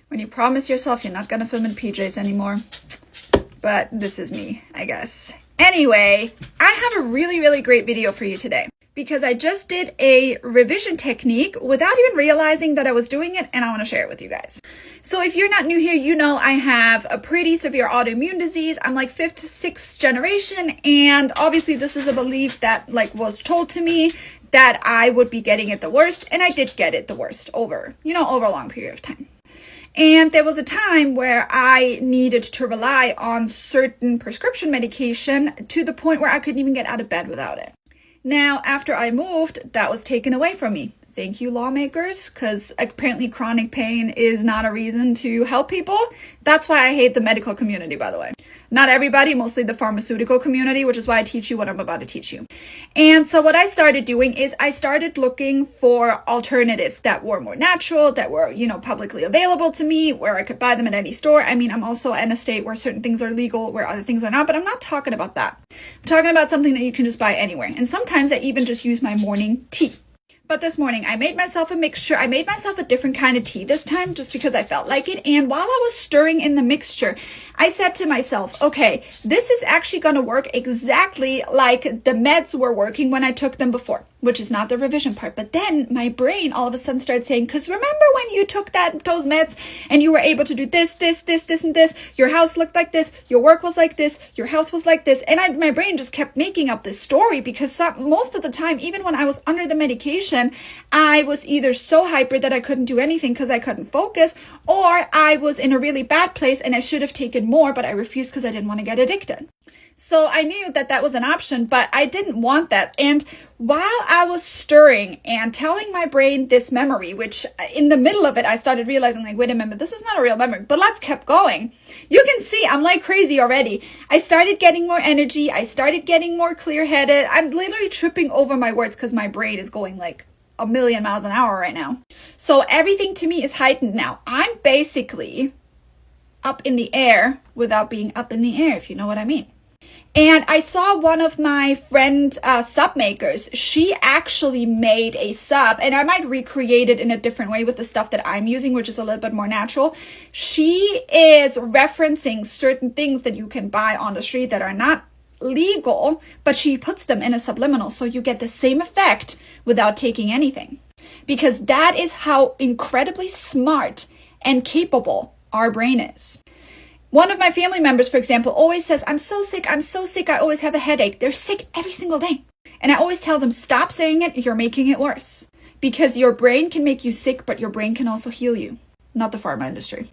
When you promise yourself you're not gonna film in PJs anymore. But this is me, I guess. Anyway, I have a really great video for you today because I just did a revision technique without even realizing that I was doing it, and I want to share it with you guys. So if you're not new here, you know I have a pretty severe autoimmune disease. I'm like 5th, 6th generation, and obviously this is a belief that was told to me that I would be getting it the worst, and I did get it the worst over a long period of time. And there was a time where I needed to rely on certain prescription medication to the point where I couldn't even get out of bed without it. Now, after I moved, that was taken away from me. Thank you, lawmakers, because apparently chronic pain is not a reason to help people. That's why I hate the medical community, by the way. Not everybody, mostly the pharmaceutical community, which is why I teach you what I'm about to teach you. And so what I started doing is I started looking for alternatives that were more natural, that were, publicly available to me, where I could buy them at any store. I mean, I'm also in a state where certain things are legal, where other things are not, but I'm not talking about that. I'm talking about something that you can just buy anywhere. And sometimes I even just use my morning tea. But this morning, I made myself a mixture. I made myself a different kind of tea this time just because I felt like it. And while I was stirring in the mixture, I said to myself, okay, this is actually going to work exactly like the meds were working when I took them before, which is not the revision part. But then my brain all of a sudden started saying, because remember when you took those meds and you were able to do this, and this, your house looked like this, your work was like this, your health was like this. And my brain just kept making up this story because most of the time, even when I was under the medication, I was either so hyper that I couldn't do anything because I couldn't focus, or I was in a really bad place and I should have taken more, but I refused because I didn't want to get addicted. So I knew that was an option, but I didn't want that. And while I was stirring and telling my brain this memory, which in the middle of it, I started realizing wait a minute, this is not a real memory, but let's keep going. You can see I'm like crazy already. I started getting more energy. I started getting more clear-headed. I'm literally tripping over my words because my brain is going a million miles an hour right now. So everything to me is heightened now. I'm basically up in the air without being up in the air, if you know what I mean. And I saw one of my friend sub makers. She actually made a sub, and I might recreate it in a different way with the stuff that I'm using, which is a little bit more natural. She is referencing certain things that you can buy on the street that are not legal, but she puts them in a subliminal, so you get the same effect without taking anything. Because that is how incredibly smart and capable our brain is. One of my family members, for example, always says, I'm so sick, I always have a headache. They're sick every single day. And I always tell them, stop saying it, you're making it worse. Because your brain can make you sick, but your brain can also heal you. Not the pharma industry.